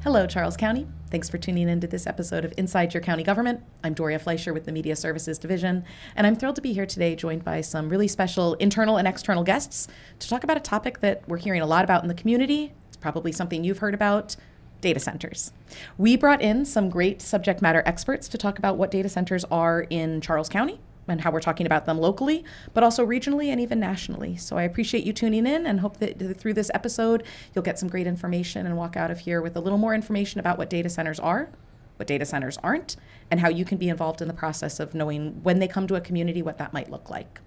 Hello, Charles County. Thanks for tuning in to this episode of Inside Your County Government. I'm Doria Fleisher with the Media Services Division, and I'm thrilled to be here today joined by some really special internal and external guests to talk about a topic that we're hearing a lot about in the community. It's probably something you've heard about, data centers. We brought in some great subject matter experts to talk about what data centers are in Charles County and how we're talking about them locally, but also regionally and even nationally. So I appreciate you tuning in and hope that through this episode, you'll get some great information and walk out of here with a little more information about what data centers are, what data centers aren't, and how you can be involved in the process of knowing when they come to a community, what that might look like.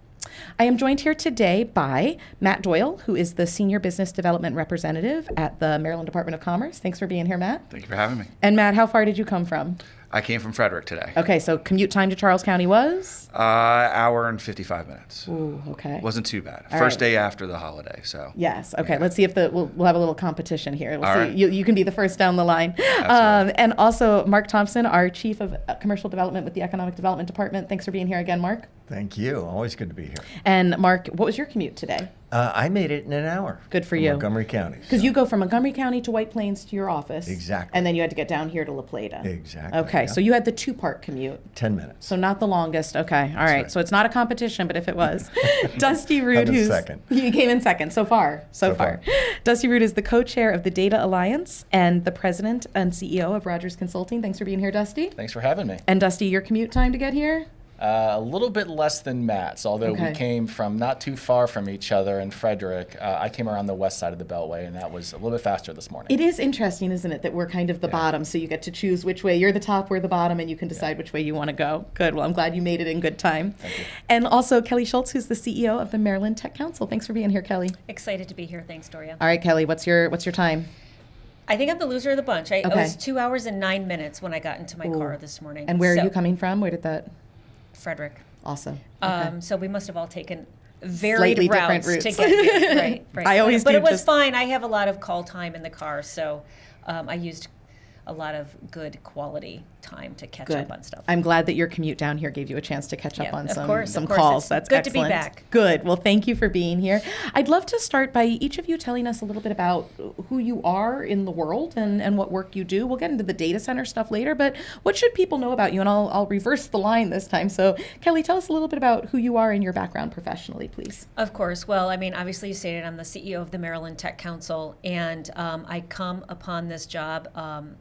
I am joined here today by Matt Doyle, who is the Senior Business Development Representative at the Maryland Department of Commerce. Thanks for being here, Matt. Thank you for having me. And Matt, how far did you come from? I came from Frederick today. Okay, so commute time to Charles County was? Hour and 55 minutes. Ooh, okay. Wasn't too bad. All First right. day after the holiday, so. Yes. Okay. Yeah. Let's see if we'll have a little competition here. We'll All see. right. You can be the first down the line. Absolutely. And also Mark Thompson, our Chief of Commercial Development with the Economic Development Department. Thanks for being here again, Mark. Thank you. Always good to be here. And Mark, what was your commute today? I made it in an hour. Good for from you. Montgomery County. Because you go from Montgomery County to White Plains to your office. Exactly. And then you had to get down here to La Plata. Exactly. Okay. yeah. So you had the two-part commute. 10 minutes. So not the longest. Okay. All right. right. So it's not a competition, but if it was. Dusty Root, I'm in who's second. You came in second so far. So far. Dusty Root is the co-chair of the Data Alliance and the president and CEO of Rogers Consulting. Thanks for being here, Dusty. Thanks for having me. And Dusty, your commute time to get here? A little bit less than Matt's, although Okay. we came from not too far from each other in Frederick. I came around the west side of the Beltway, and that was a little bit faster this morning. It is interesting, isn't it, that we're kind of the bottom, so you get to choose which way. You're the top, we're the bottom, and you can decide which way you want to go. Good. Well, I'm glad you made it in good time. Thank you. And also Kelly Schultz, who's the CEO of the Maryland Tech Council. Thanks for being here, Kelly. Excited to be here. Thanks, Doria. All right, Kelly, what's your time? I think I'm the loser of the bunch. It Okay. was 2 hours and 9 minutes when I got into my Ooh. car this morning. And where So- are you coming from? Where did that? Frederick. Awesome. Okay. So we must have all taken Slightly varied different routes to routes. get here. Right, right. I always but do it was just- fine. I have a lot of call time in the car, so I used a lot of good quality time to catch Good. up on stuff. I'm glad that your commute down here gave you a chance to catch up Yeah, on of some course. calls. It's That's good to be excellent. back. Good. Well, thank you for being here. I'd love to start by each of you telling us a little bit about who you are in the world and what work you do. We'll get into the data center stuff later, but what should people know about you? And I'll reverse the line this time. So, Kelly, tell us a little bit about who you are and your background professionally, please. Of course. Well, I mean, obviously you stated I'm the CEO of the Maryland Tech Council, and I come upon this job,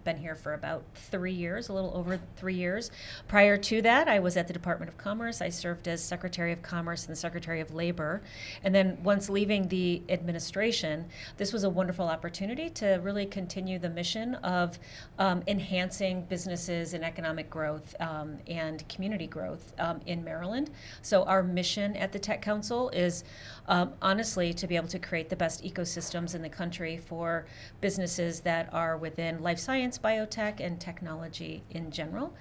been here for about 3 years, a little over 3 years. Prior to that, I was at the Department of Commerce. I served as Secretary of Commerce and Secretary of Labor. And then once leaving the administration, this was a wonderful opportunity to really continue the mission of enhancing businesses and economic growth and community growth in Maryland. So our mission at the Tech Council is honestly to be able to create the best ecosystems in the country for businesses that are within life science, biotech, and technology in general,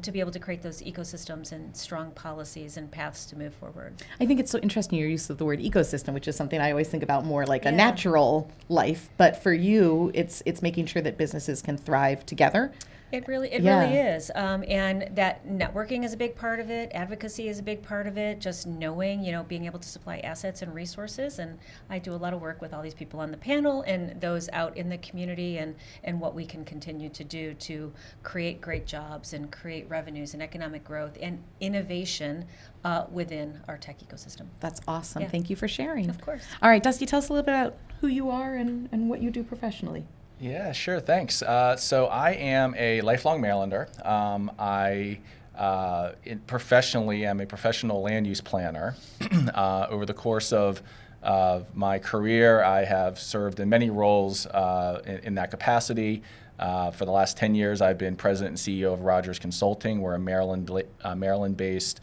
to be able to create those ecosystems and strong policies and paths to move forward. I think it's so interesting your use of the word ecosystem, which is something I always think about more like a Yeah. natural life. But for you, it's making sure that businesses can thrive together. It really Yeah. is. And that networking is a big part of it. Advocacy is a big part of it. Just knowing, being able to supply assets and resources. And I do a lot of work with all these people on the panel and those out in the community and what we can continue to do to create great jobs and create revenues and economic growth and innovation within our tech ecosystem. That's awesome. Yeah. Think you for sharing. Of course. All right, Dusty, tell us a little bit about who you are and what you do professionally. Yeah, sure, thanks. So I am a lifelong Marylander. Professionally am a professional land use planner. Over the course of my career, I have served in many roles in that capacity. For the last 10 years, I've been president and CEO of Rogers Consulting. We're a Maryland-based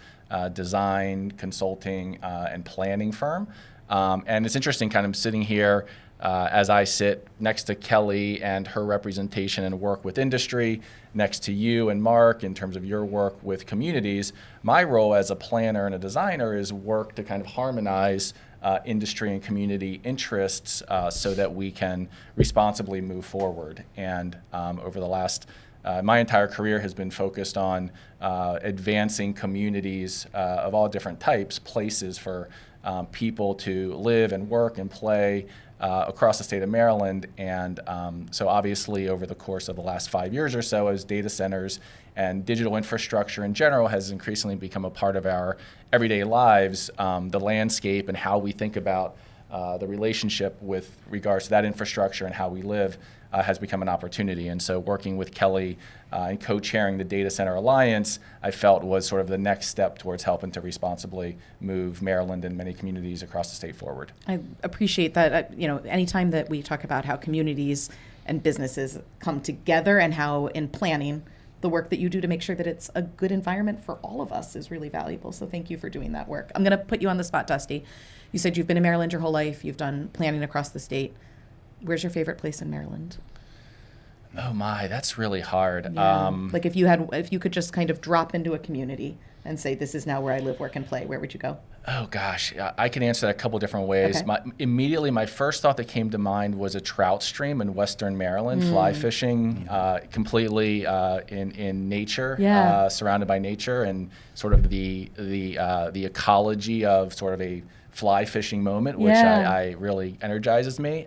design, consulting, and planning firm. And it's interesting kind of sitting here as I sit next to Kelly and her representation and work with industry, next to you and Mark in terms of your work with communities. My role as a planner and a designer is work to kind of harmonize industry and community interests so that we can responsibly move forward. And over the last my entire career has been focused on advancing communities of all different types, places for people to live and work and play across the state of Maryland. And so obviously over the course of the last 5 years or so, as data centers and digital infrastructure in general has increasingly become a part of our everyday lives, the landscape and how we think about the relationship with regards to that infrastructure and how we live has become an opportunity. And so working with Kelly and co-chairing the Data Center Alliance, I felt was sort of the next step towards helping to responsibly move Maryland and many communities across the state forward. I appreciate that. Anytime that we talk about how communities and businesses come together and how in planning, the work that you do to make sure that it's a good environment for all of us is really valuable. So thank you for doing that work. I'm going to put you on the spot, Dusty. You said you've been in Maryland your whole life. You've done planning across the state. Where's your favorite place in Maryland? Oh my, that's really hard. Yeah. Like if you could just kind of drop into a community and say, this is now where I live, work, and play, where would you go? Oh gosh, I can answer that a couple different ways. Okay. Immediately, my first thought that came to mind was a trout stream in Western Maryland, fly fishing, completely in nature, surrounded by nature, and sort of the ecology of sort of a fly fishing moment, which I really energizes me.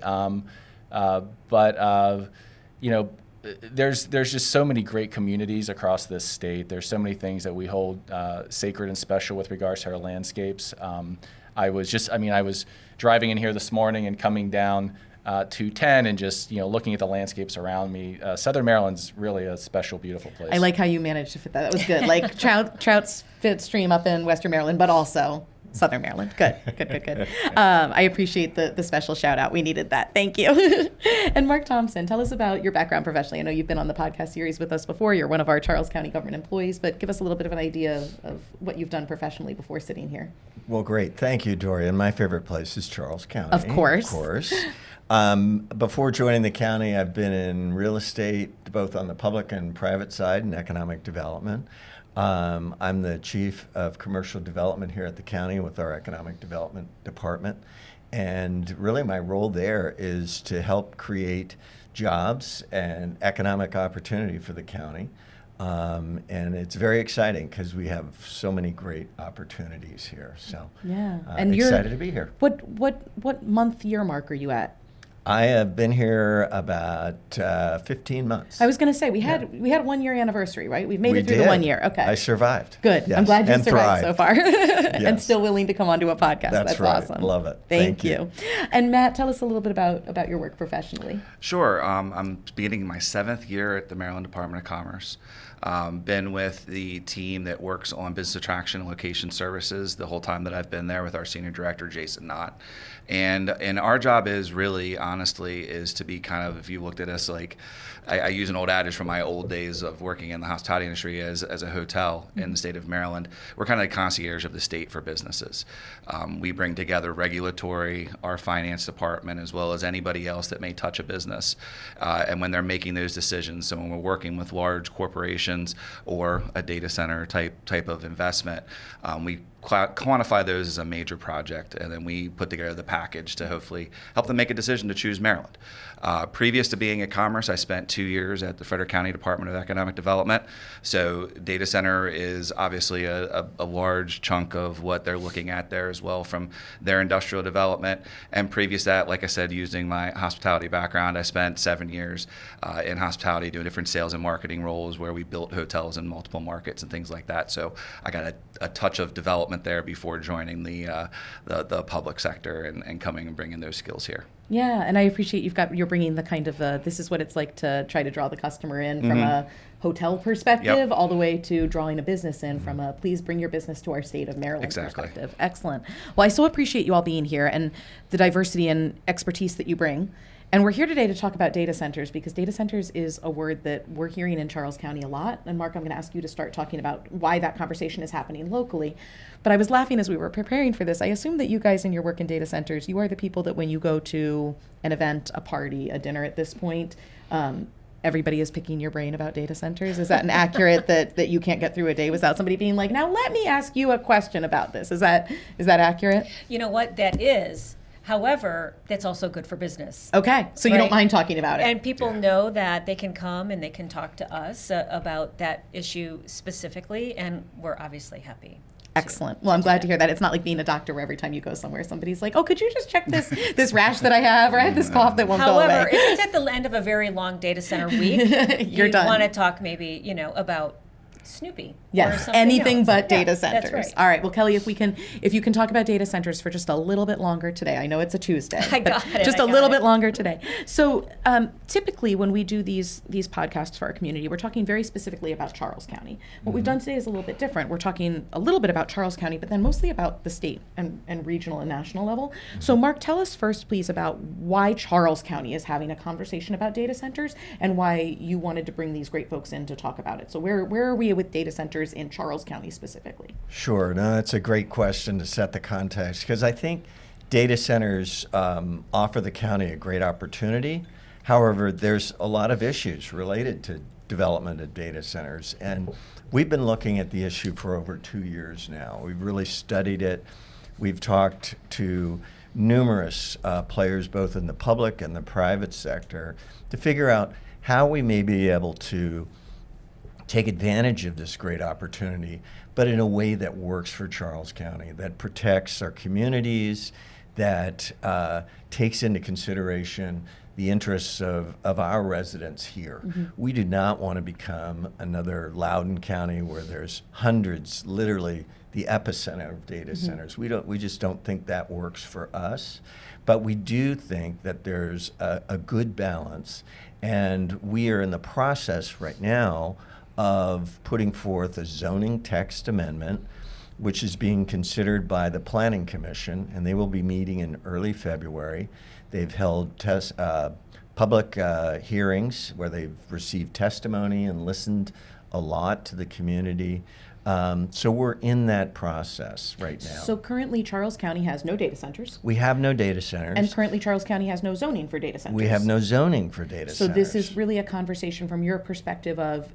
There's just so many great communities across this state. There's so many things that we hold sacred and special with regards to our landscapes. I was driving in here this morning and coming down 210 and just looking at the landscapes around me. Southern Maryland's really a special, beautiful place. I like how you managed to fit that. That was good. Like Trout's fit stream up in Western Maryland, but also Southern Maryland. Good. I appreciate the special shout out. We needed that. Thank you. And Mark Thompson, tell us about your background professionally. I know you've been on the podcast series with us before. You're one of our Charles County government employees, but give us a little bit of an idea of what you've done professionally before sitting here. Well, great. Thank you, Doria. And my favorite place is Charles County. Of course. Before joining the county, I've been in real estate, both on the public and private side, and economic development. I'm the chief of commercial development here at the county with our economic development department. And really my role there is to help create jobs and economic opportunity for the county. And it's very exciting because we have so many great opportunities here. So and excited to be here. What month year mark are you at? I have been here about 15 months. I was going to say, we had 1 year anniversary, right? We've made We it through did. the 1 year. Okay. I survived. Good. Yes. I'm glad you And survived so thrived. far. And Yes. still willing to come onto a podcast. That's That's right. awesome. Love it. Thank Thank you. And Matt, tell us a little bit about your work professionally. Sure. I'm beginning my 7th year at the Maryland Department of Commerce. Been with the team that works on business attraction and location services the whole time that I've been there with our senior director, Jason Knott. And our job is really, honestly, is to be kind of, if you looked at us like, I use an old adage from my old days of working in the hospitality industry as a hotel in the state of Maryland. We're kind of the concierge of the state for businesses. We bring together regulatory, our finance department, as well as anybody else that may touch a business. And when they're making those decisions, so when we're working with large corporations or a data center type of investment, we quantify those as a major project, and then we put together the package to hopefully help them make a decision to choose Maryland. Previous to being at Commerce, I spent 2 years at the Frederick County Department of Economic Development. So data center is obviously a large chunk of what they're looking at there as well from their industrial development. And previous to that, like I said, using my hospitality background, I spent 7 years in hospitality doing different sales and marketing roles where we built hotels in multiple markets and things like that. So I got a touch of development there before joining the public sector and coming and bringing those skills here. Yeah, and I appreciate you're bringing the kind of this is what it's like to try to draw the customer in from a hotel perspective all the way to drawing a business in from a please bring your business to our state of Maryland perspective. Excellent. Well, I so appreciate you all being here and the diversity and expertise that you bring. And we're here today to talk about data centers because data centers is a word that we're hearing in Charles County a lot. And Mark, I'm going to ask you to start talking about why that conversation is happening locally. But I was laughing as we were preparing for this. I assume that you guys in your work in data centers, you are the people that when you go to an event, a party, a dinner at this point, everybody is picking your brain about data centers. Is that an accurate that you can't get through a day without somebody being like, now let me ask you a question about this? Is that accurate? You know what? That is. However, that's also good for business. Okay, so you don't mind talking about it. And people know that they can come and they can talk to us about that issue specifically, and we're obviously happy. Excellent. Well, I'm glad to hear that. It's not like being a doctor where every time you go somewhere, somebody's like, oh, could you just check this rash that I have, or I have this cough that won't go away. However, if it's at the end of a very long data center week, You're you done. want to talk maybe, about Snoopy. Or Yes, something anything else. but Yeah, data centers. That's right. All right. Well, Kelly, if you can talk about data centers for just a little bit longer today. I know it's a Tuesday. I but got it, Just I a got little it. bit longer today. So typically when we do these podcasts for our community, we're talking very specifically about Charles County. What we've done today is a little bit different. We're talking a little bit about Charles County, but then mostly about the state and regional and national level. So Mark, tell us first, please, about why Charles County is having a conversation about data centers and why you wanted to bring these great folks in to talk about it. So where are we with data centers in Charles County specifically? Sure. No, that's a great question to set the context, because I think data centers offer the county a great opportunity. However, there's a lot of issues related to development of data centers, and we've been looking at the issue for over 2 years now. We've really studied it. We've talked to numerous players, both in the public and the private sector, to figure out how we may be able to take advantage of this great opportunity, but in a way that works for Charles County, that protects our communities, that takes into consideration the interests of our residents here. We do not want to become another Loudoun County where there's hundreds, literally the epicenter of data centers. We just don't think that works for us. But we do think that there's a good balance, and we are in the process right now of putting forth a zoning text amendment, which is being considered by the Planning Commission, and they will be meeting in early February. They've held public hearings where they've received testimony and listened a lot to the community. So we're in that process right now. So currently Charles County has no data centers, We have no data centers. and currently Charles County has no zoning for data centers. We have no zoning for data So centers. this is really a conversation from your perspective of,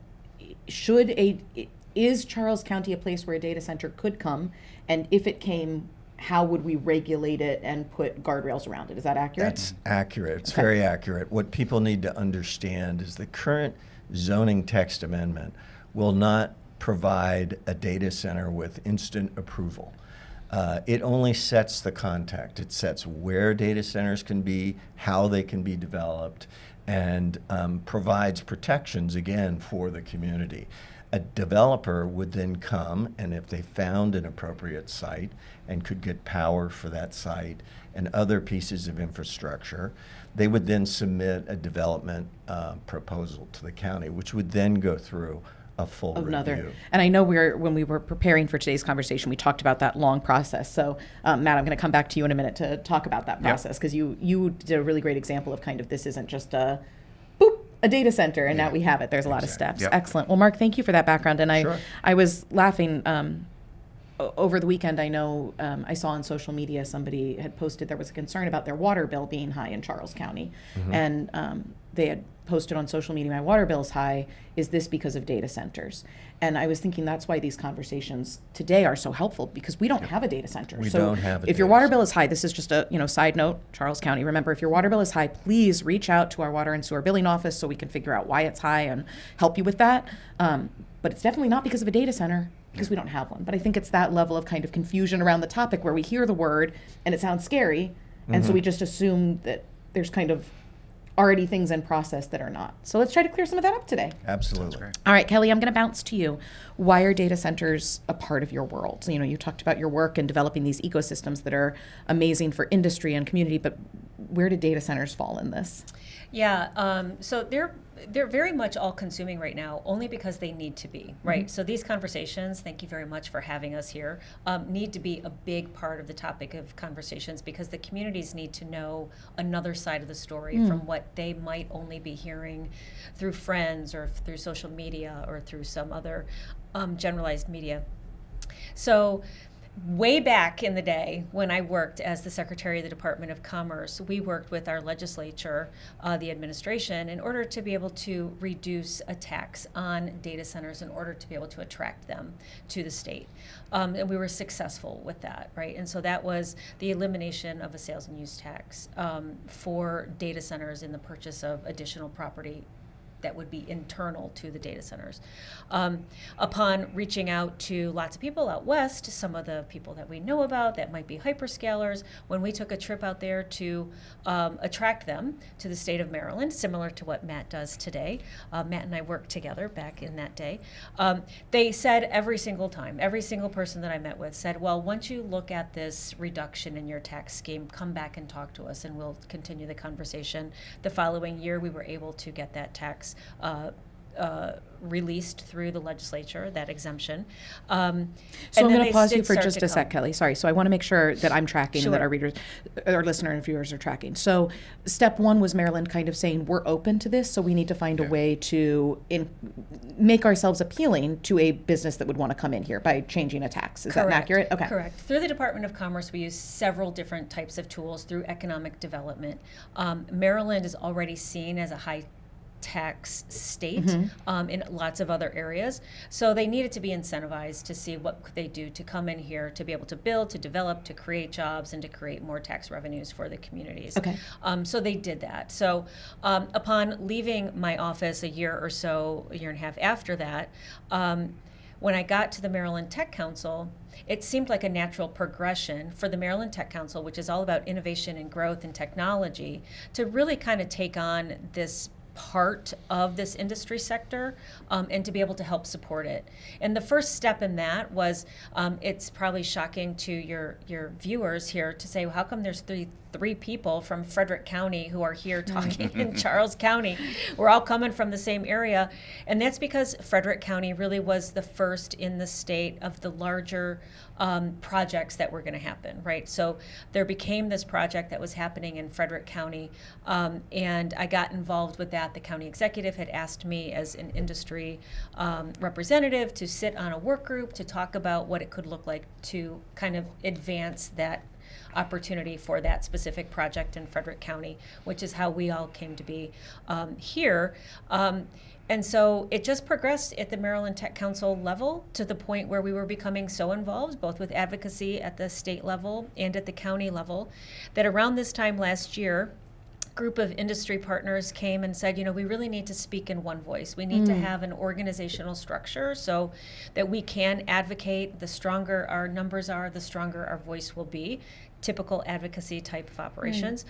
is Charles County a place where a data center could come? And if it came, how would we regulate it and put guardrails around it? Is that accurate? That's accurate. It's Okay. very accurate. What people need to understand is the current zoning text amendment will not provide a data center with instant approval. It only sets the context. It sets where data centers can be, how they can be developed, and provides protections, again, for the community. A developer would then come, and if they found an appropriate site and could get power for that site and other pieces of infrastructure, they would then submit a development proposal to the county, which would then go through a full review. And I know when we were preparing for today's conversation, we talked about that long process. So, Matt, I'm going to come back to you in a minute to talk about that process, because you did a really great example of kind of this isn't just a data center and now we have it. There's a lot of steps. Yep. Excellent. Well, Mark, thank you for that background. And Sure. I was laughing over the weekend. I know I saw on social media somebody had posted there was a concern about their water bill being high in Charles County, and they had posted on social media, my water bill's high. Is this because of data centers? And I was thinking that's why these conversations today are so helpful, because we don't have a data center. We So don't have a if your data water bill is high, this is just a side note, Charles County. Remember, if your water bill is high, please reach out to our water and sewer billing office so we can figure out why it's high and help you with that. But it's definitely not because of a data center, because we don't have one. But I think it's that level of kind of confusion around the topic where we hear the word and it sounds scary, and so we just assume that there's kind of already things in process that are not. So let's try to clear some of that up today. Absolutely. great. All right, Kelly, I'm going to bounce to you. Why are data centers a part of your world? You talked about your work and developing these ecosystems that are amazing for industry and community, but where do data centers fall in this? Yeah, so they're very much all consuming right now, only because they need to be, right? So these conversations, thank you very much for having us here, need to be a big part of the topic of conversations, because the communities need to know another side of the story from what they might only be hearing through friends or through social media or through some other generalized media. So way back in the day when I worked as the Secretary of the Department of Commerce, we worked with our legislature, the administration, in order to be able to reduce a tax on data centers in order to be able to attract them to the state. And we were successful with that, right? And so that was the elimination of a sales and use tax for data centers in the purchase of additional property that would be internal to the data centers. Upon reaching out to lots of people out west, some of the people that we know about that might be hyperscalers, when we took a trip out there to attract them to the state of Maryland, similar to what Matt does today. Matt and I worked together back in that day. They said every single time, every single person that I met with said, well, once you look at this reduction in your tax scheme, come back and talk to us and we'll continue the conversation. The following year, we were able to get that tax released through the legislature, that exemption. So I'm going to pause you for just a sec, Kelly. Sorry. So I want to make sure that I'm tracking and that our readers, our listener and viewers are tracking. So step one was Maryland kind of saying we're open to this, so we need to find a way to make ourselves appealing to a business that would want to come in here by changing a tax. Is that accurate? Okay. Correct. Through the Department of Commerce, we use several different types of tools through economic development. Maryland is already seen as a high tax state in lots of other areas. So they needed to be incentivized to see what could they do to come in here to be able to build, to develop, to create jobs, and to create more tax revenues for the communities. Okay. So they did that. So upon leaving my office a year or so, a year and a half after that, when I got to the Maryland Tech Council, it seemed like a natural progression for the Maryland Tech Council, which is all about innovation and growth and technology, to really kind of take on this part of this industry sector and to be able to help support it. And the first step in that was, it's probably shocking to your viewers here to say, well, how come there's three people from Frederick County who are here talking in Charles County? We're all coming from the same area. And that's because Frederick County really was the first in the state of the larger projects that were going to happen, right? So there became this project that was happening in Frederick County, and I got involved with that. The county executive had asked me as an industry representative to sit on a work group to talk about what it could look like to kind of advance that opportunity for that specific project in Frederick County, which is how we all came to be here. And so it just progressed at the Maryland Tech Council level to the point where we were becoming so involved, both with advocacy at the state level and at the county level, that around this time last year, group of industry partners came and said, we really need to speak in one voice. We need to have an organizational structure so that we can advocate. The stronger our numbers are, the stronger our voice will be. Typical advocacy type of operations.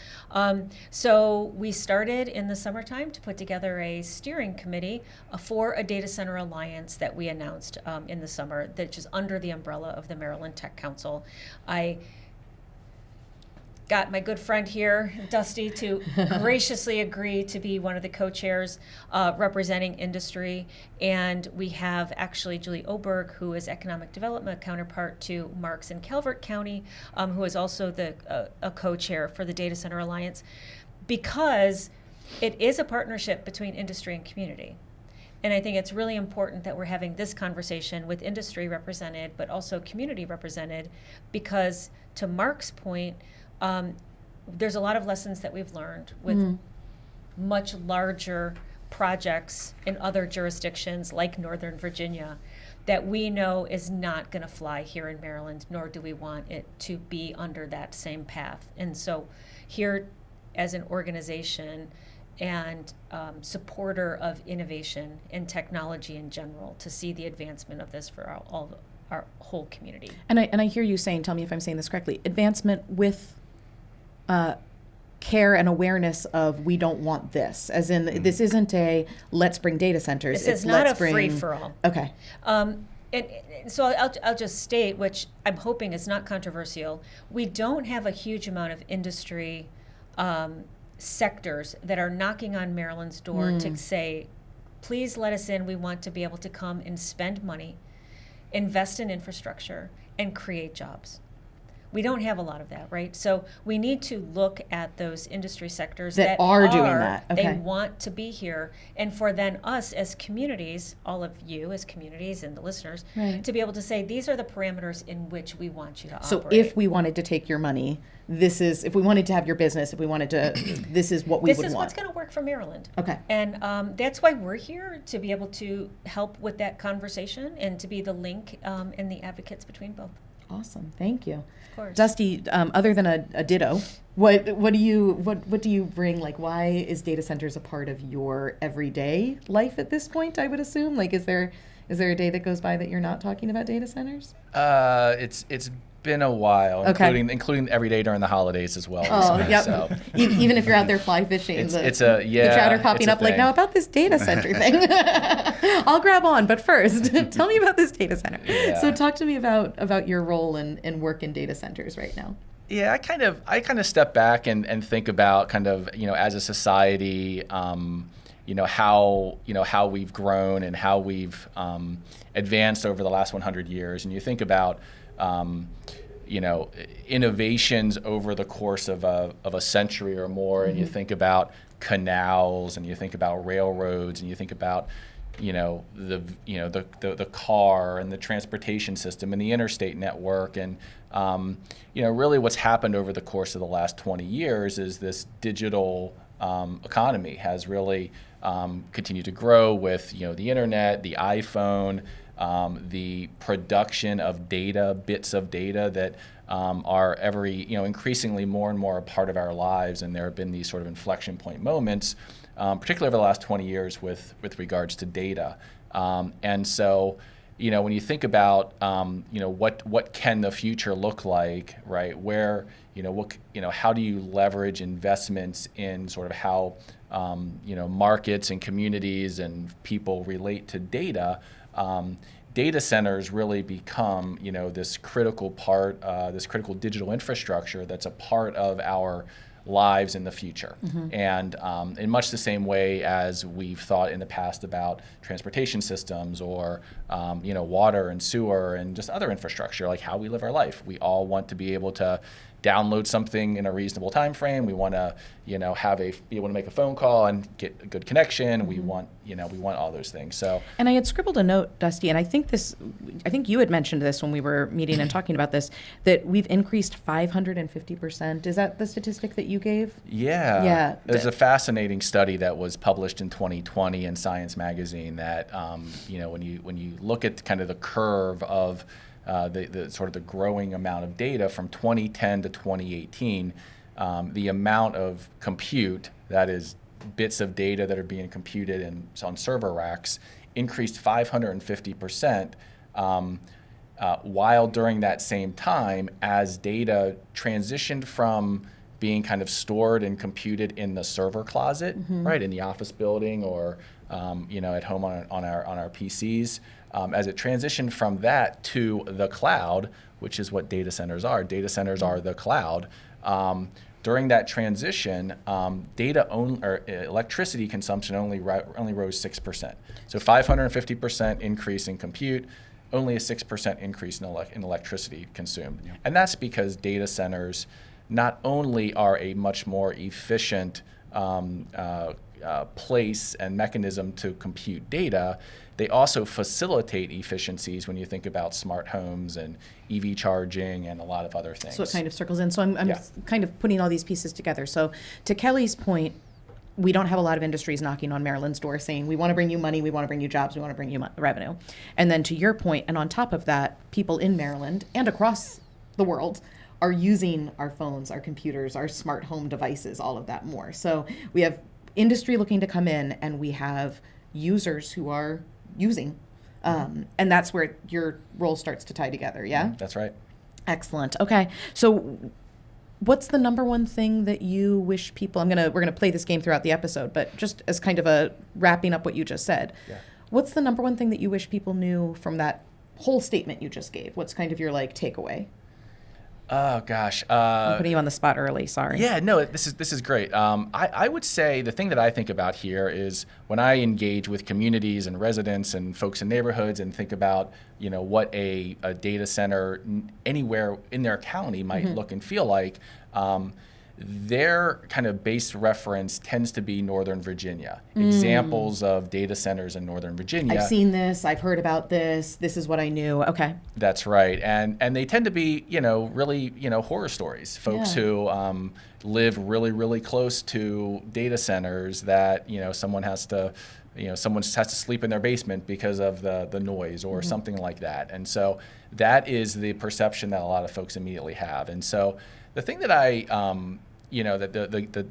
So we started in the summertime to put together a steering committee for a data center alliance that we announced in the summer, that is under the umbrella of the Maryland Tech Council. I got my good friend here, Dusty, to graciously agree to be one of the co-chairs representing industry. And we have actually Julie Oberg, who is economic development counterpart to Marks in Calvert County, who is also a co-chair for the Data Center Alliance, because it is a partnership between industry and community. And I think it's really important that we're having this conversation with industry represented, but also community represented, because to Mark's point, there's a lot of lessons that we've learned with much larger projects in other jurisdictions like Northern Virginia that we know is not going to fly here in Maryland, nor do we want it to be under that same path. And so here as an organization and supporter of innovation and technology in general, to see the advancement of this for our whole community. And I hear you saying, tell me if I'm saying this correctly, advancement with care and awareness of we don't want this, as in this isn't a let's bring data centers. This is not a free-for-all. Okay. And so I'll just state, which I'm hoping is not controversial, we don't have a huge amount of industry sectors that are knocking on Maryland's door to say, please let us in. We want to be able to come and spend money, invest in infrastructure, and create jobs. We don't have a lot of that, right? So we need to look at those industry sectors that are doing that. Okay. They want to be here. And for then us as communities, all of you as communities and the listeners, to be able to say, these are the parameters in which we want you to operate. So if we wanted to take your money, if we wanted to have your business, if we wanted to, this is what we would want. This is what's going to work for Maryland. Okay. And that's why we're here, to be able to help with that conversation and to be the link and the advocates between both. Awesome. Thank you. Of course. Dusty, other than a ditto, what do you bring? Like, why is data centers a part of your everyday life at this point? I would assume. Like, is there a day that goes by that you're not talking about data centers? It's been a while, Okay. including every day during the holidays as well. Oh, recently, yep. So. Even if you're out there fly fishing, the trout are popping it's a up. Like, thing. now about this data center thing. I'll grab on, but first, tell me about this data center. Yeah. So, talk to me about your role and work in data centers right now. Yeah, I kind of step back and think about kind of, as a society, how we've grown and how we've advanced over the last 100 years. And you think about, innovations over the course of a century or more, and you think about canals, and you think about railroads, and you think about the car and the transportation system and the interstate network, and really what's happened over the course of the last 20 years is this digital economy has really continued to grow with the internet, the iPhone, the production of data, bits of data that are increasingly more and more a part of our lives, and there have been these sort of inflection point moments, particularly over the last 20 years with regards to data. And so, when you think about, what can the future look like, right? Where, how do you leverage investments in sort of how, markets and communities and people relate to data? Data centers really become, this critical part, this critical digital infrastructure that's a part of our lives in the future. And in much the same way as we've thought in the past about transportation systems or water and sewer and just other infrastructure, like how we live our life. We all want to be able to download something in a reasonable time frame. We want to be able to make a phone call and get a good connection. We want all those things. So, and I had scribbled a note, Dusty, and I think you had mentioned this when we were meeting and talking about this, that we've increased 550%. Is that the statistic that you gave? Yeah. Yeah. There's a fascinating study that was published in 2020 in Science Magazine that, when you look at kind of the curve of the sort of the growing amount of data from 2010 to 2018, the amount of compute, that is bits of data that are being computed on server racks, increased 550%, while during that same time, as data transitioned from being kind of stored and computed in the server closet, right, in the office building or at home on our PCs, as it transitioned from that to the cloud, which is what data centers are. Data centers are the cloud. During that transition, electricity consumption only rose 6%. So 550% increase in compute, only a 6% increase in electricity consumed. Yeah. And that's because data centers not only are a much more efficient place and mechanism to compute data, they also facilitate efficiencies when you think about smart homes and EV charging and a lot of other things. So it kind of circles in. So I'm kind of putting all these pieces together. So to Kelly's point, we don't have a lot of industries knocking on Maryland's door saying, we want to bring you money, we want to bring you jobs, we want to bring you revenue. And then to your point, and on top of that, people in Maryland and across the world are using our phones, our computers, our smart home devices, all of that more. So we have industry looking to come in, and we have users who are using. And that's where your role starts to tie together, yeah? That's right. Excellent. Okay. So what's the number one thing that you wish people, we're gonna play this game throughout the episode, but just as kind of a wrapping up what you just said, what's the number one thing that you wish people knew from that whole statement you just gave? What's kind of your takeaway? Oh gosh, I'm putting you on the spot early. Sorry. Yeah, no, this is great. I would say the thing that I think about here is when I engage with communities and residents and folks in neighborhoods and think about what a data center anywhere in their county might look and feel like. Their kind of base reference tends to be Northern Virginia. Examples of data centers in Northern Virginia. I've seen this, I've heard about this, this is what I knew. Okay. That's right. And they tend to be, really, horror stories. Folks who live really, really close to data centers that, someone has to someone just has to sleep in their basement because of the noise or something like that. And so that is the perception that a lot of folks immediately have. And so the thing that that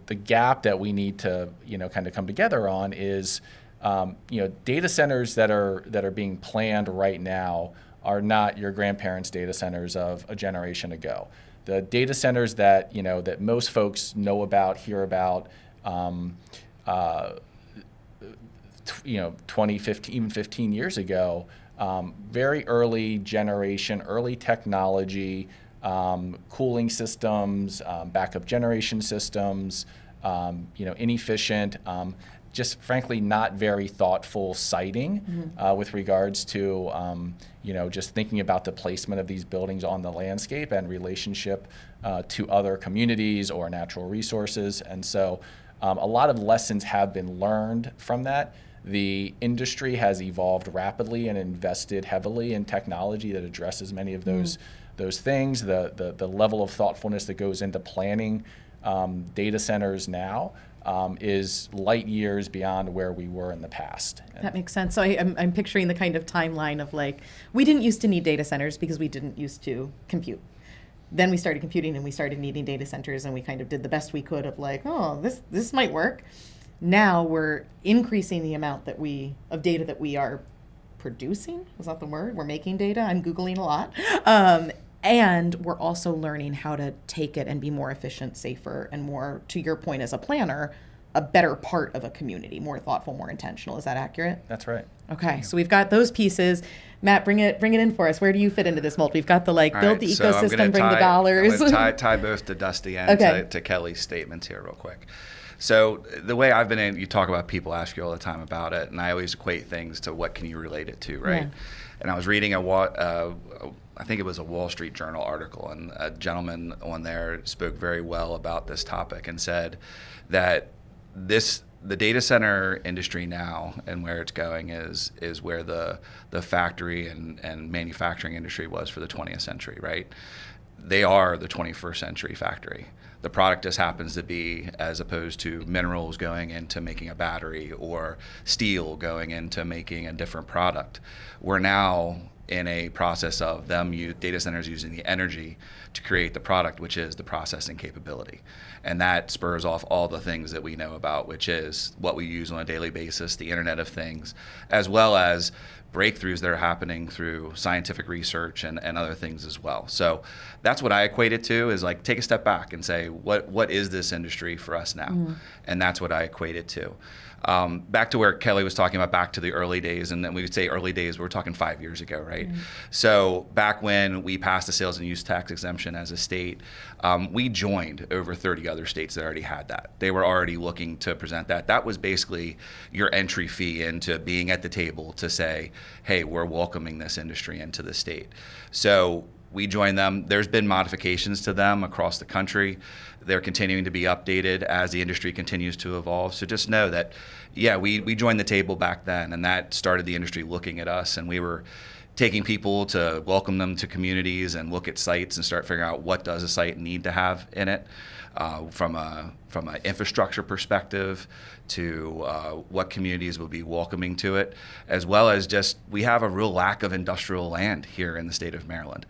the gap that we need to, kind of come together on is, data centers that are being planned right now are not your grandparents' data centers of a generation ago. The data centers that, that most folks know about, hear about, 20, 15, even 15 years ago, very early generation, early technology, cooling systems, backup generation systems, inefficient, just frankly not very thoughtful siting with regards to just thinking about the placement of these buildings on the landscape and relationship to other communities or natural resources. And so a lot of lessons have been learned from that. The industry has evolved rapidly and invested heavily in technology that addresses many of those things. The level of thoughtfulness that goes into planning data centers now is light years beyond where we were in the past. That makes sense. So I'm picturing the kind of timeline of we didn't used to need data centers because we didn't used to compute. Then we started computing and we started needing data centers, and we kind of did the best we could of this might work. Now we're increasing the amount of data that we are producing. Was that the word? We're making data. I'm Googling a lot. And we're also learning how to take it and be more efficient, safer, and more, to your point as a planner, a better part of a community, more thoughtful, more intentional. Is that accurate? That's right. Okay, so we've got those pieces. Matt, bring it in for us. Where do you fit into this mold? We've got the build the ecosystem, bring the dollars. I'm going to tie both to Dusty and to Kelly's statements here real quick. So the way I've been you talk about people ask you all the time about it, and I always equate things to what can you relate it to, right? Yeah. And I was reading I think it was a Wall Street Journal article, and a gentleman on there spoke very well about this topic and said that the data center industry now and where it's going is where the factory and manufacturing industry was for the 20th century, right? They are the 21st century factory. The product just happens to be, as opposed to minerals going into making a battery or steel going into making a different product. We're now in a process of data centers using the energy to create the product, which is the processing capability. And that spurs off all the things that we know about, which is what we use on a daily basis, the Internet of Things, as well as breakthroughs that are happening through scientific research and other things as well. So that's what I equate it to, is take a step back and say, what is this industry for us now? Mm-hmm. And that's what I equate it to. Back to where Kelly was talking about, back to the early days, and then we would say early days, we're talking 5 years ago, right? Mm-hmm. So back when we passed the sales and use tax exemption as a state, we joined over 30 other states that already had that. They were already looking to present that. That was basically your entry fee into being at the table to say, hey, we're welcoming this industry into the state. So we joined them. There's been modifications to them across the country. They're continuing to be updated as the industry continues to evolve. So just know that, we joined the table back then, and that started the industry looking at us, and we were taking people to welcome them to communities and look at sites and start figuring out what does a site need to have in it, from an infrastructure perspective to what communities will be welcoming to it, as well as just we have a real lack of industrial land here in the state of Maryland.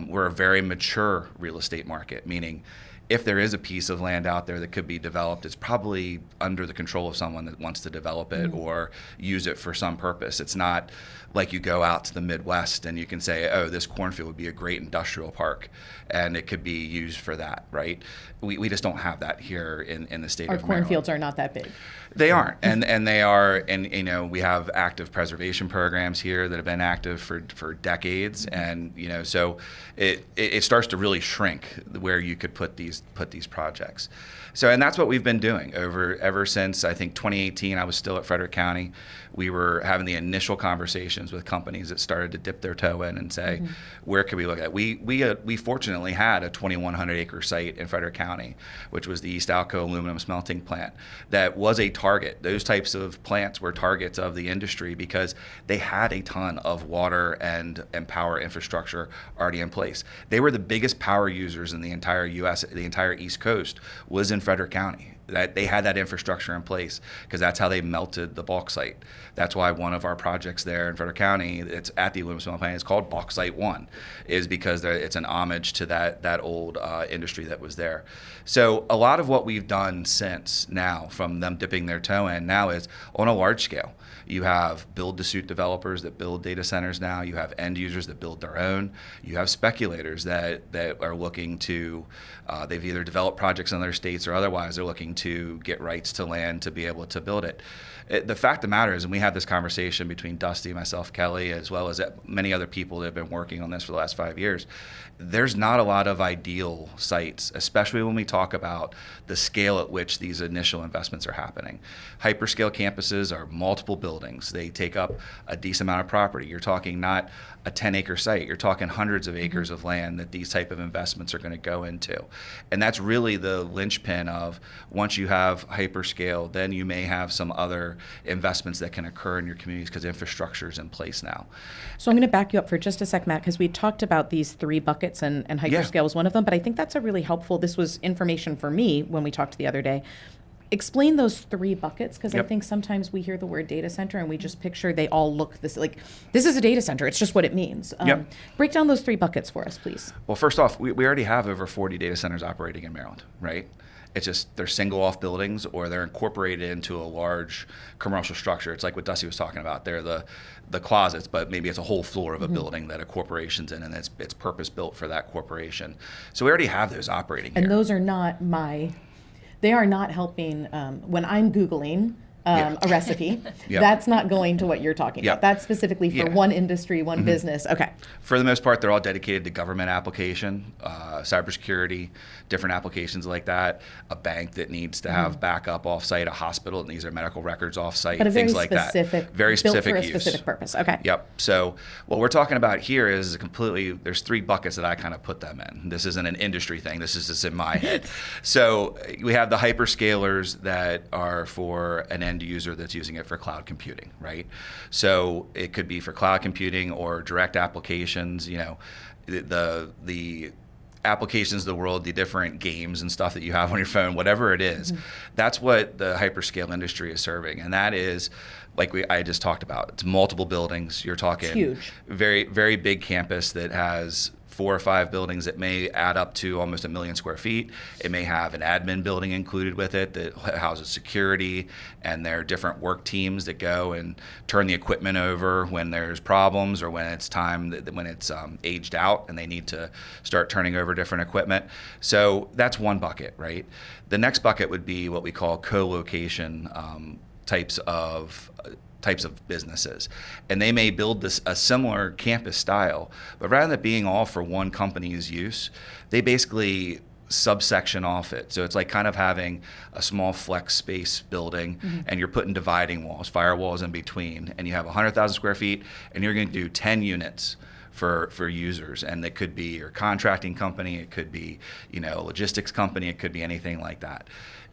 We're a very mature real estate market, meaning if there is a piece of land out there that could be developed, it's probably under the control of someone that wants to develop it or use it for some purpose. It's not like you go out to the Midwest and you can say, oh, this cornfield would be a great industrial park and it could be used for that, right? We just don't have that here in the state of Maryland. Our cornfields are not that big. They aren't, and they are, and we have active preservation programs here that have been active for decades, and so it starts to really shrink where you could put these projects. So, and that's what we've been doing ever since, I think, 2018. I was still at Frederick County. We were having the initial conversations with companies that started to dip their toe in and say, where can we look at? We fortunately had a 2,100 acre site in Frederick County, which was the East Alco aluminum smelting plant, that was a target. Those types of plants were targets of the industry because they had a ton of water and power infrastructure already in place. They were the biggest power users in the entire U.S. The entire East Coast was in Frederick County. that they had that infrastructure in place because that's how they melted the bauxite. That's why one of our projects there in Frederick County, it's at the aluminum smelting plant, it's called Bauxite One, is because it's an homage to that old industry that was there. So a lot of what we've done since now, from them dipping their toe in, now is on a large scale. You have build-to-suit developers that build data centers now. You have end users that build their own. You have speculators that are looking to, they've either developed projects in other states or otherwise they're looking to get rights to land to be able to build it. The fact of the matter is, and we had this conversation between Dusty, myself, Kelly, as well as many other people that have been working on this for the last 5 years, there's not a lot of ideal sites, especially when we talk about the scale at which these initial investments are happening. Hyperscale campuses are multiple buildings. They take up a decent amount of property. You're talking not a 10-acre site. You're talking hundreds of acres of land that these type of investments are going to go into. And that's really the linchpin of, once you have hyperscale, then you may have some other investments that can occur in your communities because infrastructure is in place now. So I'm going to back you up for just a sec, Matt, because we talked about these 3 buckets and hyperscale was one of them, but I think that's a really helpful, this was information for me when we talked the other day. Explain those 3 buckets, because I think sometimes we hear the word data center and we just picture they all look this, like, this is a data center. It's just what it means. Break down those 3 buckets for us, please. Well, first off, we already have over 40 data centers operating in Maryland, right? It's just they're single off buildings or they're incorporated into a large commercial structure. It's like what Dusty was talking about. They're the closets, but maybe it's a whole floor of a building that a corporation's in, and it's purpose built for that corporation. So we already have those operating here. And those are not they are not helping when I'm Googling a recipe. That's not going to what you're talking about. That's specifically for one industry, one business. Okay. For the most part, they're all dedicated to government application, cybersecurity, different applications like that. A bank that needs to have backup off-site, a hospital that needs their medical records off-site, but things like that. Very specific built for use. a specific purpose. Okay. Yep. So what we're talking about here is there's 3 buckets that I kind of put them in. This isn't an industry thing. This is just in my head. So we have the hyperscalers that are for an end user that's using it for cloud computing, right? So it could be for cloud computing or direct applications, the applications of the world, the different games and stuff that you have on your phone, whatever it is. That's what the hyperscale industry is serving. And that is, like I just talked about, it's multiple buildings. You're talking huge, very, very big campus that has 4 or 5 buildings that may add up to almost 1 million square feet. It may have an admin building included with it that houses security, and there are different work teams that go and turn the equipment over when there's problems or when it's time when it's aged out and they need to start turning over different equipment. So that's one bucket, right? The next bucket would be what we call co-location types of businesses, and they may build a similar campus style, but rather than it being all for one company's use, they basically subsection off it. So it's like kind of having a small flex space building, and you're putting dividing walls, firewalls in between, and you have 100,000 square feet, and you're going to do 10 units for users, and it could be your contracting company, it could be a logistics company, it could be anything like that.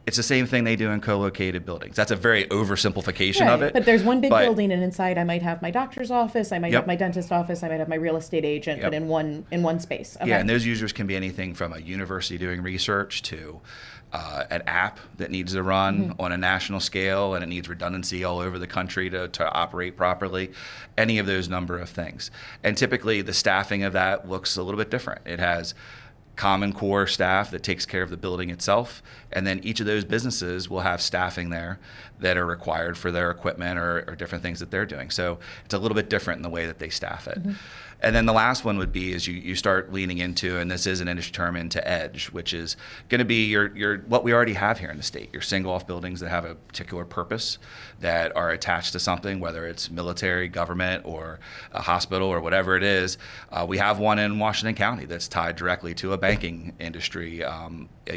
It's the same thing they do in co-located buildings. That's a very oversimplification of it. But there's one big building, and inside I might have my doctor's office, I might have my dentist office, I might have my real estate agent, but in one space. Okay. Yeah, and those users can be anything from a university doing research to an app that needs to run on a national scale and it needs redundancy all over the country to operate properly. Any of those number of things. And typically the staffing of that looks a little bit different. It has common core staff that takes care of the building itself, and then each of those businesses will have staffing there that are required for their equipment or different things that they're doing. So it's a little bit different in the way that they staff it. And then the last one would be is you start leaning into, and this is an industry term, into edge, which is going to be your what we already have here in the state, your single off buildings that have a particular purpose that are attached to something, whether it's military, government, or a hospital or whatever it is. We have one in Washington County that's tied directly to a banking industry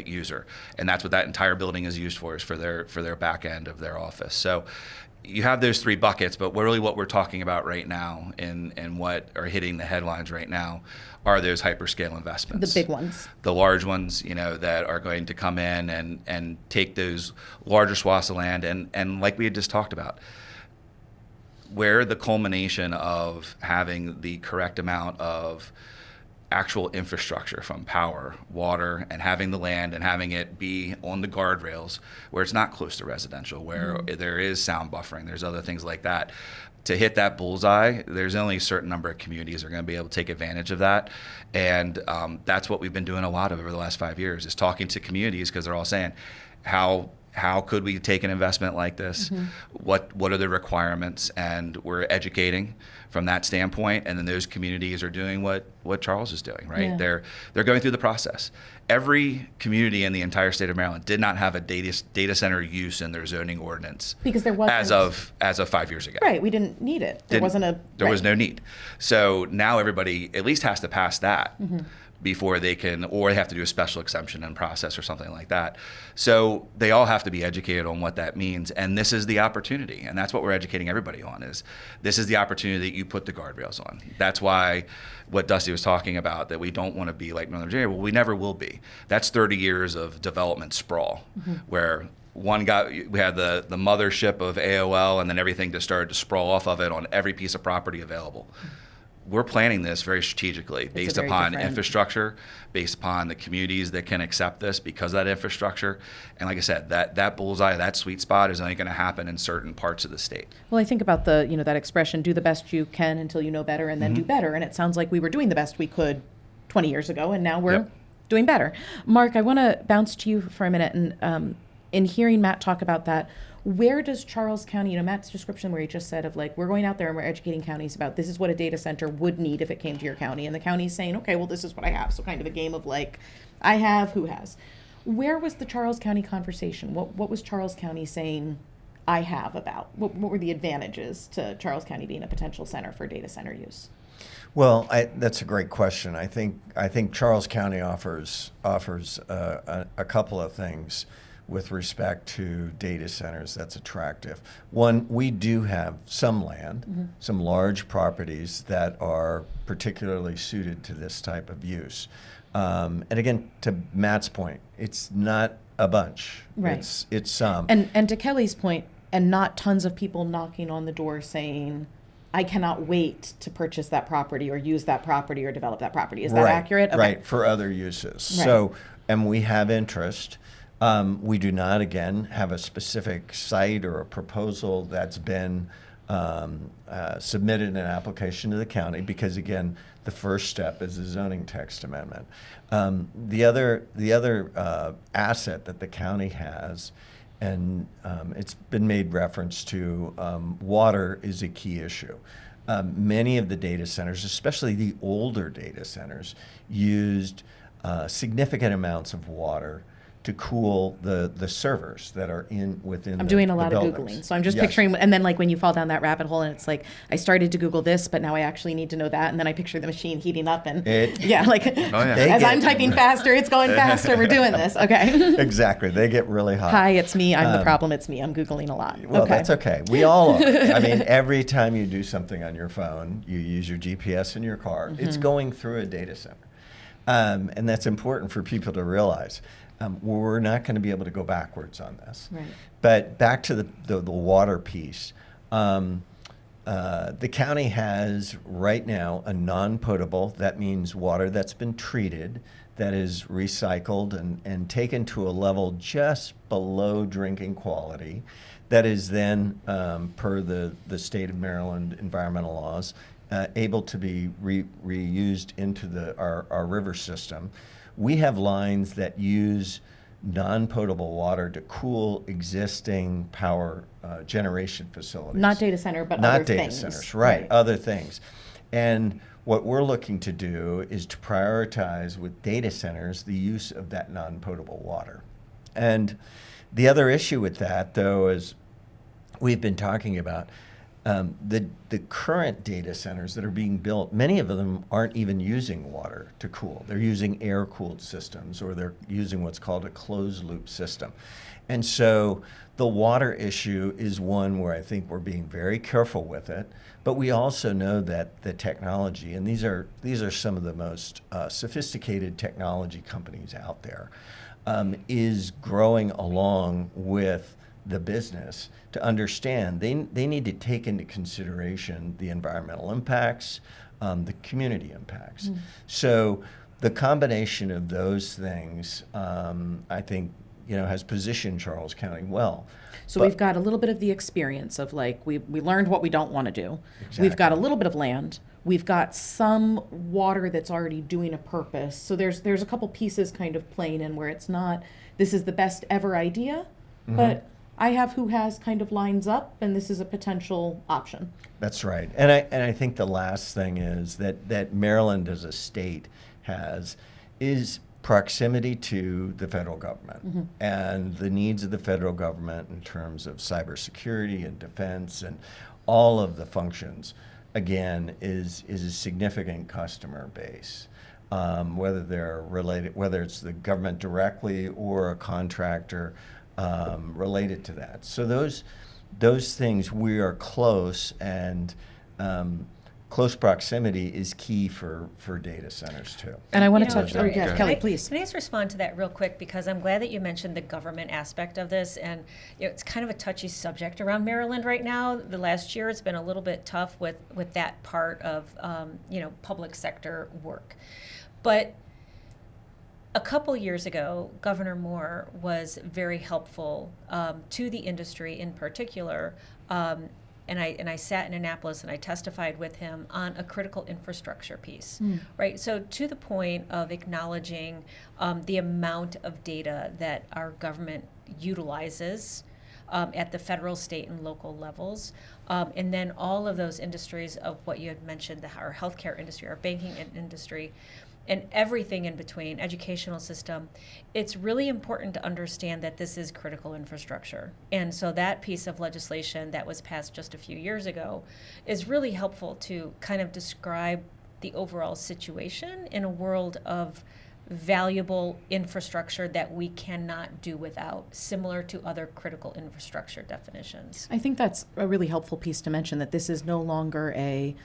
user, and that's what that entire building is used for, is for their back end of their office. So you have those 3 buckets, but really what we're talking about right now and what are hitting the headlines right now are those hyperscale investments. The big ones. The large ones, that are going to come in and take those larger swaths of land. And like we had just talked about, where the culmination of having the correct amount of actual infrastructure from power, water, and having the land and having it be on the guardrails where it's not close to residential, where there is sound buffering, there's other things like that. To hit that bullseye, there's only a certain number of communities that are going to be able to take advantage of that. And that's what we've been doing a lot of over the last 5 years, is talking to communities, because they're all saying, how could we take an investment like this? What are the requirements? And we're educating from that standpoint. And then those communities are doing what Charles is doing, right? Yeah. They're going through the process. Every community in the entire state of Maryland did not have a data center use in their zoning ordinance Because there wasn't. as of 5 years ago. Right, we didn't need it. There There was no need. So now everybody at least has to pass that before they can, or they have to do a special exemption and process or something like that. So they all have to be educated on what that means. And this is the opportunity. And that's what we're educating everybody on, is this is the opportunity that you put the guardrails on. That's why what Dusty was talking about, that we don't want to be like Northern Virginia. Well, we never will be. That's 30 years of development sprawl, where we had the mothership of AOL, and then everything just started to sprawl off of it on every piece of property available. We're planning this very strategically, based upon infrastructure, based upon the communities that can accept this because of that infrastructure. And like I said, that bullseye, that sweet spot is only going to happen in certain parts of the state. Well, I think about that expression, do the best you can until you know better, and then do better. And it sounds like we were doing the best we could 20 years ago, and now we're doing better. Mark, I want to bounce to you for a minute. And in hearing Matt talk about that, where does Charles County, Matt's description where he just said of like, we're going out there and we're educating counties about this is what a data center would need if it came to your county. And the county's saying, okay, well, this is what I have. So kind of a game of like, I have, who has. Where was the Charles County conversation? What was Charles County saying I have about? What were the advantages to Charles County being a potential center for data center use? Well, that's a great question. I think Charles County offers a couple of things with respect to data centers that's attractive. One, we do have some land, some large properties that are particularly suited to this type of use. And again, to Matt's point, it's not a bunch. Right. It's some. And to Kelly's point, and not tons of people knocking on the door saying, I cannot wait to purchase that property or use that property or develop that property. Is that accurate? Okay. Right, for other uses. Right. So, and we have interest. We do not, again, have a specific site or a proposal that's been submitted in an application to the county because, again, the first step is the zoning text amendment. The other asset that the county has, and it's been made reference to, water is a key issue. Many of the data centers, especially the older data centers, used significant amounts of water to cool the servers that are within. I'm doing a lot of buildings. Googling, so I'm just picturing, and then like when you fall down that rabbit hole and it's like, I started to Google this, but now I actually need to know that, and then I picture the machine heating up and as I'm typing faster, it's going faster, we're doing this, okay. Exactly, they get really hot. Hi, it's me, I'm the problem, it's me, I'm Googling a lot. Well, that's okay, we all are. I mean, every time you do something on your phone, you use your GPS in your car, it's going through a data center. And that's important for people to realize. We're not going to be able to go backwards on this. Right. But back to the water piece. The county has right now a non-potable, that means water that's been treated, that is recycled and taken to a level just below drinking quality, that is then, per the state of Maryland environmental laws, able to be reused into our river system. We have lines that use non-potable water to cool existing power generation facilities. Not data center, but Not other data things. centers, right, other things. And what we're looking to do is to prioritize with data centers the use of that non-potable water. And the other issue with that, though, is we've been talking about the current data centers that are being built, many of them aren't even using water to cool. They're using air-cooled systems, or they're using what's called a closed-loop system. And so the water issue is one where I think we're being very careful with it, but we also know that the technology, and these are some of the most sophisticated technology companies out there, is growing along with the business to understand they need to take into consideration the environmental impacts, the community impacts. So the combination of those things, I think, has positioned Charles County well. So But- we've got a little bit of the experience of like, we learned what we don't want to do. Exactly. We've got a little bit of land. We've got some water that's already doing a purpose. So there's a couple pieces kind of playing in where it's not, this is the best ever idea, but I have who has kind of lines up, and this is a potential option. That's right. And I think the last thing is that Maryland as a state is proximity to the federal government and the needs of the federal government in terms of cybersecurity and defense and all of the functions, again, is a significant customer base. Whether they're related, whether it's the government directly or a contractor related to that. So those things, we are close, and close proximity is key for data centers too. And I want You to know, touch, Doria, yeah, can Kelly, I- please. Can I just respond to that real quick, because I'm glad that you mentioned the government aspect of this, and it's kind of a touchy subject around Maryland right now. The last year it's been a little bit tough with that part of public sector work, but a couple years ago, Governor Moore was very helpful to the industry in particular. And I sat in Annapolis and I testified with him on a critical infrastructure piece, right? So to the point of acknowledging the amount of data that our government utilizes at the federal, state, and local levels, and then all of those industries of what you had mentioned, our healthcare industry, our banking industry, and everything in between, educational system, it's really important to understand that this is critical infrastructure. And so that piece of legislation that was passed just a few years ago is really helpful to kind of describe the overall situation in a world of valuable infrastructure that we cannot do without, similar to other critical infrastructure definitions. I think that's a really helpful piece to mention, that this is no longer a,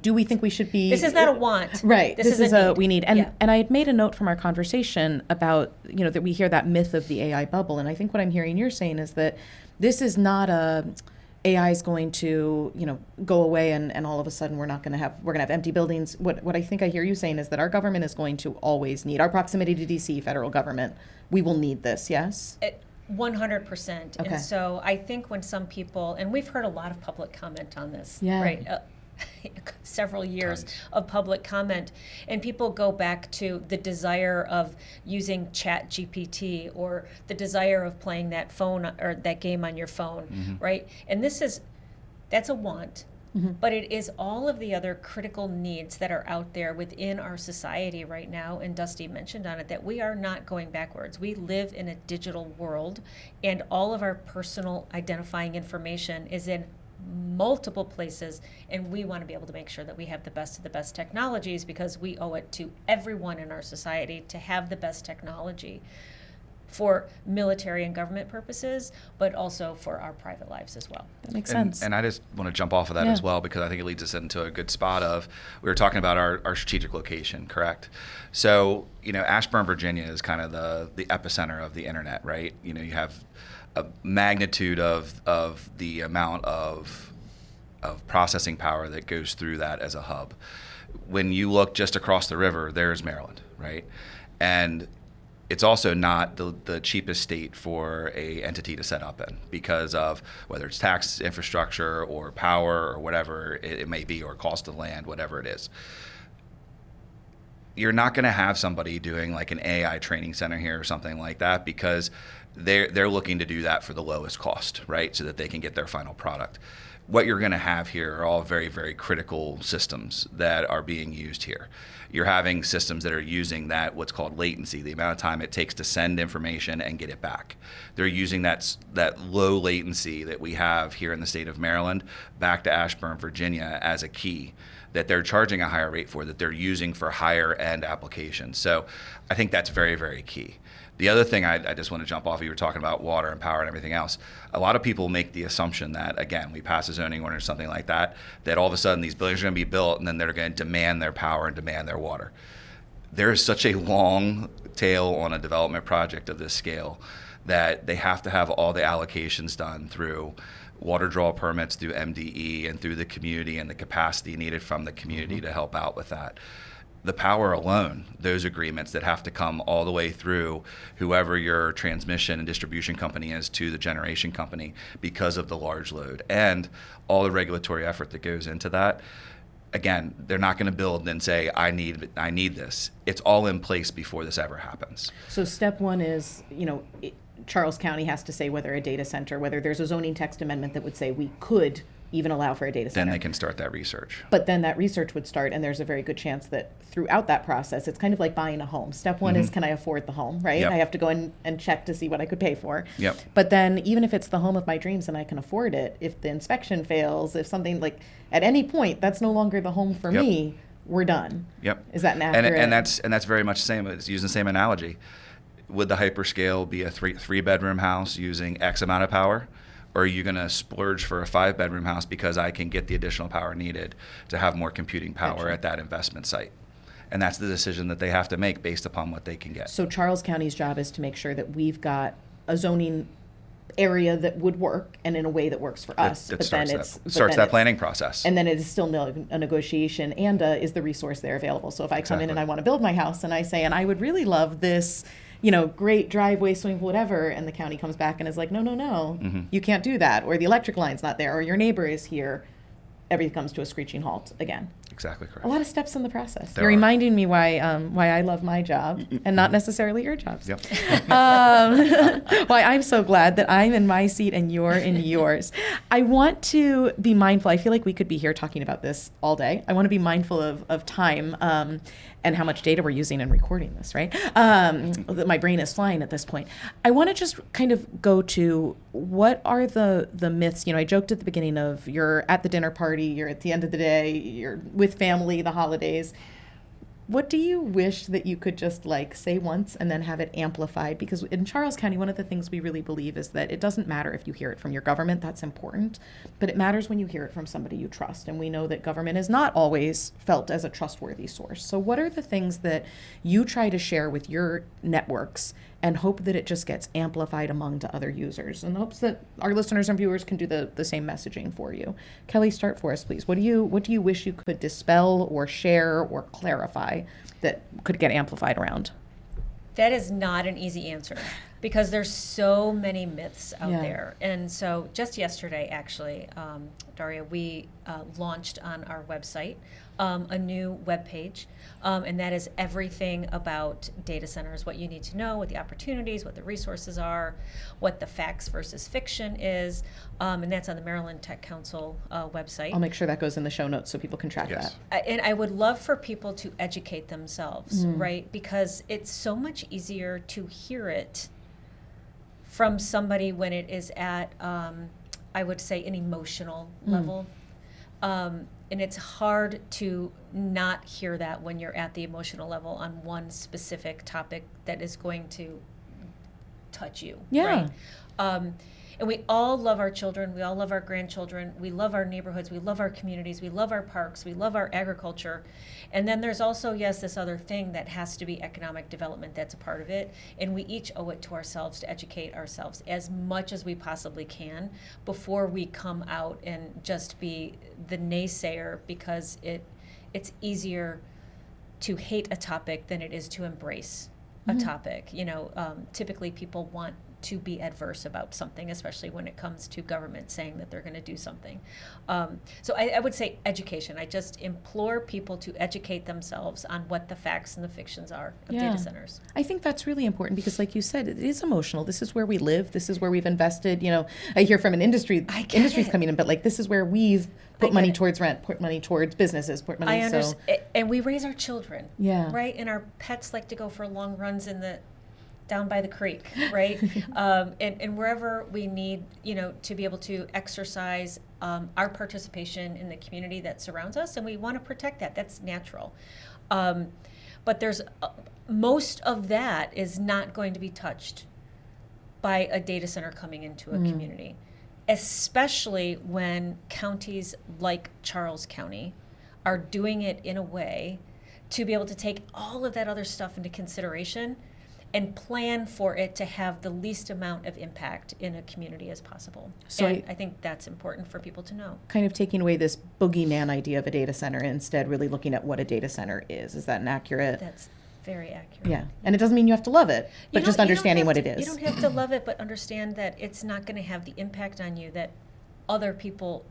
do we think we should be... This is not a want. Right. This is a need. we need. And Yeah. and I had made a note from our conversation about, that we hear that myth of the AI bubble. And I think what I'm hearing you're saying is that this is not AI is going to, go away and all of a sudden we're going to have empty buildings. What I think I hear you saying is that our government is going to always need our proximity to DC, federal government. We will need this, yes? 100%. Okay. And so I think when some people, and we've heard a lot of public comment on this, Yeah. right? Several years Tons. of public comment, and people go back to the desire of using Chat GPT or the desire of playing that phone or that game on your phone, right? And that's a want. But it is all of the other critical needs that are out there within our society right now, and Dusty mentioned on it that we are not going backwards. We live in a digital world, and all of our personal identifying information is in multiple places, and we want to be able to make sure that we have the best of the best technologies, because we owe it to everyone in our society to have the best technology for military and government purposes, but also for our private lives as well. That makes sense. And I just want to jump off of that Yeah. as well, because I think it leads us into a good spot of, we were talking about our strategic location, correct? So, Ashburn, Virginia is kind of the epicenter of the internet, right? You have a magnitude of the amount of processing power that goes through that as a hub. When you look just across the river, there's Maryland, right? And it's also not the cheapest state for a entity to set up in, because of whether it's tax infrastructure or power or whatever it may be, or cost of land, whatever it is. You're not going to have somebody doing like an AI training center here or something like that, because they're looking to do that for the lowest cost, right? So that they can get their final product. What you're going to have here are all very, very critical systems that are being used here. You're having systems that are using that, what's called latency, the amount of time it takes to send information and get it back. They're using that low latency that we have here in the state of Maryland back to Ashburn, Virginia as a key that they're charging a higher rate for, that they're using for higher end applications. So I think that's very, very key. The other thing I just want to jump off, you were talking about water and power and everything else. A lot of people make the assumption that, again, we pass a zoning order or something like that all of a sudden these buildings are going to be built and then they're going to demand their power and demand their water. There is such a long tail on a development project of this scale that they have to have all the allocations done through water draw permits through MDE and through the community and the capacity needed from the community to help out with that. The power alone, those agreements that have to come all the way through whoever your transmission and distribution company is to the generation company because of the large load and all the regulatory effort that goes into that. Again, they're not going to build and say, I need this. It's all in place before this ever happens. So step one is, Charles County has to say whether a data center, whether there's a zoning text amendment that would say we could even allow for a data center. Then they can start that research. But then that research would start, and there's a very good chance that throughout that process, it's kind of like buying a home. Step one is, can I afford the home, right? Yep. I have to go in and check to see what I could pay for. Yep. But then even if it's the home of my dreams and I can afford it, if the inspection fails, if something like, at any point, that's no longer the home for me, we're done. Yep. Is that an accurate? And that's very much the same. It's using the same analogy. Would the hyperscale be a three-bedroom house using X amount of power? Or are you going to splurge for a 5-bedroom house because I can get the additional power needed to have more computing power at that investment site? And that's the decision that they have to make based upon what they can get. So Charles County's job is to make sure that we've got a zoning area that would work and in a way that works for us. That starts that planning process. And then it is still a negotiation, and is the resource there available? So if I come in and I want to build my house and I say, and I would really love this, great driveway, swimming pool, whatever, and the county comes back and is like, no, you can't do that, or the electric line's not there, or your neighbor is here, everything comes to a screeching halt again. Exactly correct. A lot of steps in the process. There You're are. reminding me why I love my job and not necessarily your jobs. Yep. Why I'm so glad that I'm in my seat and you're in yours. I want to be mindful. I feel like we could be here talking about this all day. I want to be mindful of time and how much data we're using in recording this, right? My brain is flying at this point. I want to just kind of go to what are the myths. I joked at the beginning of you're at the dinner party, you're at the end of the day, you're with family, the holidays. What do you wish that you could just say once and then have it amplified? Because in Charles County, one of the things we really believe is that it doesn't matter if you hear it from your government, that's important, but it matters when you hear it from somebody you trust. And we know that government is not always felt as a trustworthy source. So what are the things that you try to share with your networks and hope that it just gets amplified among to other users, and hopes that our listeners and viewers can do the same messaging for you? Kelly, start for us, please. What do you wish you could dispel or share or clarify that could get amplified around? That is not an easy answer because there's so many myths out there. And so just yesterday, actually, Doria, we launched on our website a new webpage, and that is everything about data centers, what you need to know, what the opportunities, what the resources are, what the facts versus fiction is, and that's on the Maryland Tech Council website. I'll make sure that goes in the show notes so people can track that. And I would love for people to educate themselves, right? Because it's so much easier to hear it from somebody when it is at, I would say, an emotional level. And it's hard to not hear that when you're at the emotional level on one specific topic that is going to touch you. Yeah. Right? And we all love our children. We all love our grandchildren. We love our neighborhoods. We love our communities. We love our parks. We love our agriculture. And then there's also, this other thing that has to be economic development. That's a part of it. And we each owe it to ourselves to educate ourselves as much as we possibly can before we come out and just be the naysayer, because it's easier to hate a topic than it is to embrace a topic. Typically people want to be adverse about something, especially when it comes to government saying that they're going to do something. So I would say education. I just implore people to educate themselves on what the facts and the fictions are of data centers. I think that's really important because, like you said, it is emotional. This is where we live. This is where we've invested. I hear from industries coming in, but this is where we've put money towards rent, put money towards businesses, put money. I understand. And we raise our children. Yeah. Right? And our pets like to go for long runs down by the creek, right? And wherever we need, to be able to exercise our participation in the community that surrounds us, and we want to protect that. That's natural. But there's most of that is not going to be touched by a data center coming into a community, especially when counties like Charles County are doing it in a way to be able to take all of that other stuff into consideration and plan for it to have the least amount of impact in a community as possible. So And I think that's important for people to know. Kind of taking away this boogeyman idea of a data center and instead really looking at what a data center is. Is that an accurate? That's very accurate. Yeah. And it doesn't mean you have to love it, You but don't- just you don't understanding have what to- it is. You don't have to love it, but understand that it's not going to have the impact on you that other people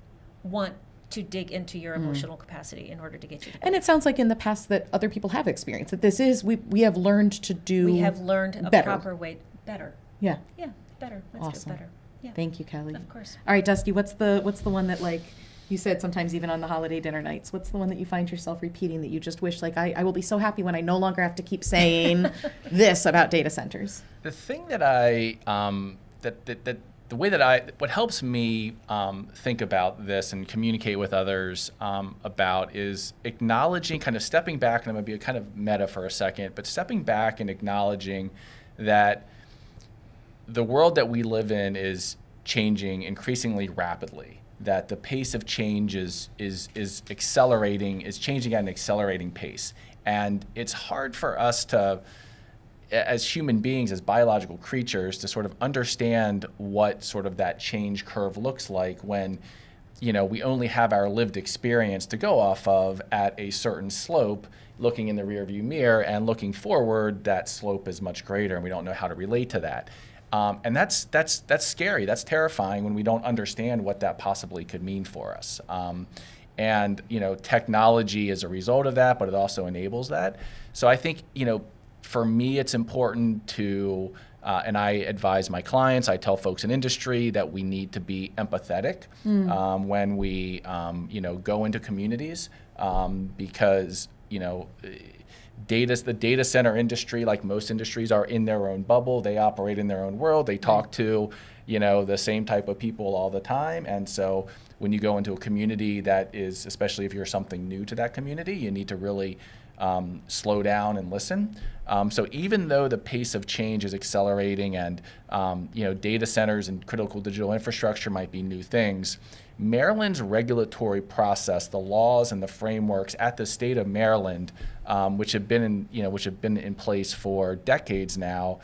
want to dig into your emotional capacity in order to get you to. And it sounds like in the past that other people have experienced that this is, we have learned to do We have learned a better. proper way better. Yeah. Yeah, better. Let's Awesome. do it better. Yeah. Thank you, Kelly. Of course. All right, Dusty, what's the one that, like you said, sometimes even on the holiday dinner nights, what's the one that you find yourself repeating that you just wish, like, I will be so happy when I no longer have to keep saying this about data centers? The thing that the way that what helps me think about this and communicate with others about is acknowledging, kind of stepping back, and I'm going to be kind of meta for a second, but stepping back and acknowledging that the world that we live in is changing increasingly rapidly, that the pace of change is accelerating, is changing at an accelerating pace. And it's hard for us to, as human beings, as biological creatures, to sort of understand what sort of that change curve looks like when, we only have our lived experience to go off of at a certain slope, looking in the rearview mirror, and looking forward, that slope is much greater, and we don't know how to relate to that. And that's scary. That's terrifying when we don't understand what that possibly could mean for us. And technology is a result of that, but it also enables that. So I think for me, it's important to, and I advise my clients, I tell folks in industry that we need to be empathetic when we, go into communities because, the data center industry, like most industries, are in their own bubble. They operate in their own world. They talk to, the same type of people all the time. And so when you go into a community that is, especially if you're something new to that community, you need to really slow down and listen. So even though the pace of change is accelerating and data centers and critical digital infrastructure might be new things, Maryland's regulatory process, the laws and the frameworks at the state of Maryland, which have been in place for decades now,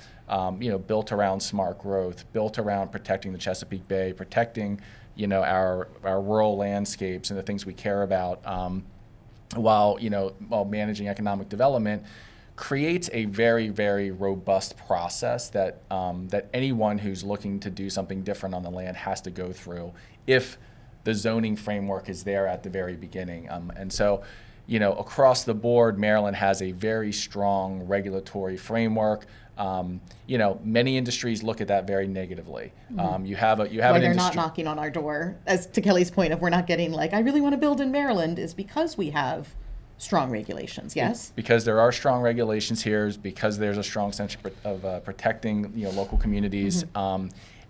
built around smart growth, built around protecting the Chesapeake Bay, protecting our rural landscapes and the things we care about, while managing economic development, creates a very, very robust process that anyone who's looking to do something different on the land has to go through if the zoning framework is there at the very beginning. And so, across the board, Maryland has a very strong regulatory framework. Many industries look at that very negatively. You have Why an they're industry. not knocking on our door, as to Kelly's point of we're not getting like, I really want to build in Maryland, is because we have strong regulations, yes? Because there are strong regulations here, because there's a strong sense of protecting local communities.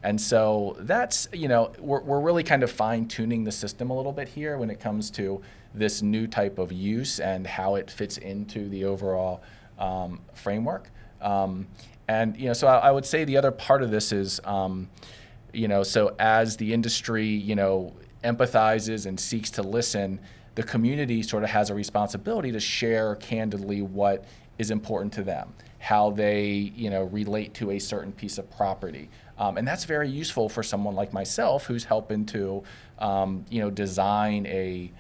And so that's, we're really kind of fine-tuning the system a little bit here when it comes to this new type of use and how it fits into the overall framework. So I would say the other part of this is, so as the industry, empathizes and seeks to listen, the community sort of has a responsibility to share candidly what is important to them, how they, relate to a certain piece of property. And that's very useful for someone like myself who's helping to, design a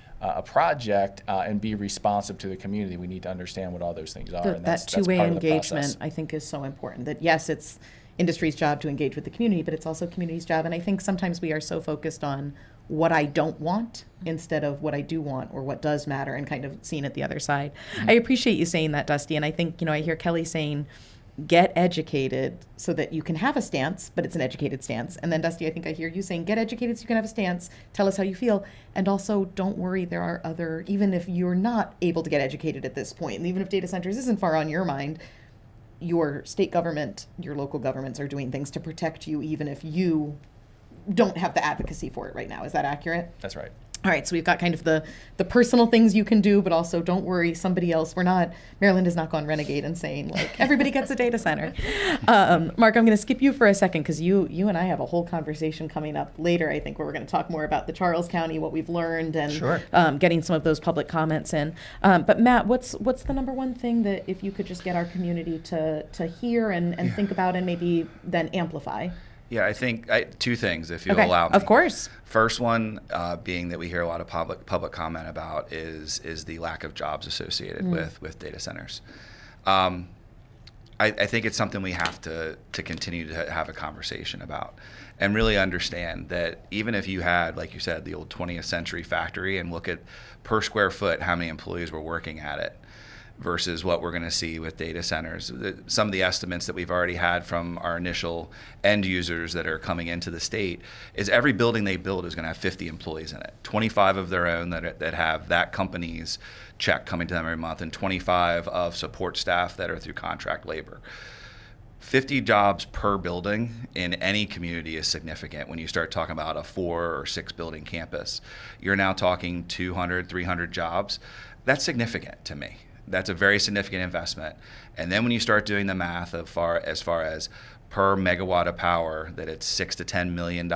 project and be responsive to the community. We need to understand what all those things are. And That that's two-way part of the engagement, process. I think, is so important. That yes, it's industry's job to engage with the community, but it's also community's job. And I think sometimes we are so focused on what I don't want instead of what I do want or what does matter, and kind of seeing it the other side. I appreciate you saying that, Dusty. And I think, I hear Kelly saying, get educated so that you can have a stance, but it's an educated stance. And then Dusty, I think I hear you saying, get educated so you can have a stance, tell us how you feel. And also, don't worry, there are other, even if you're not able to get educated at this point, and even if data centers isn't far on your mind, your state government, your local governments are doing things to protect you, even if you don't have the advocacy for it right now. Is that accurate? That's right. All right, so we've got kind of the personal things you can do, but also don't worry, somebody else. Maryland has not gone renegade and saying, like, everybody gets a data center. Mark, I'm going to skip you for a second because you and I have a whole conversation coming up later, I think, where we're going to talk more about the Charles County, what we've learned, and Sure. Getting some of those public comments in. But Matt, what's the number one thing that if you could just get our community to hear and think about and maybe then amplify? Yeah, I think two things, if you'll Okay, allow me. of course. First one being that we hear a lot of public comment about is the lack of jobs associated with data centers. I think it's something we have to continue to have a conversation about and really understand that even if you had, like you said, the old 20th century factory and look at per square foot how many employees were working at it, versus what we're going to see with data centers. Some of the estimates that we've already had from our initial end users that are coming into the state is every building they build is going to have 50 employees in it, 25 of their own that have that company's check coming to them every month, and 25 of support staff that are through contract labor. 50 jobs per building in any community is significant. When you start talking about a 4 or 6 building campus, you're now talking 200, 300 jobs. That's significant to me. That's a very significant investment. And then when you start doing the math as far as per megawatt of power, that it's $6 to $10 million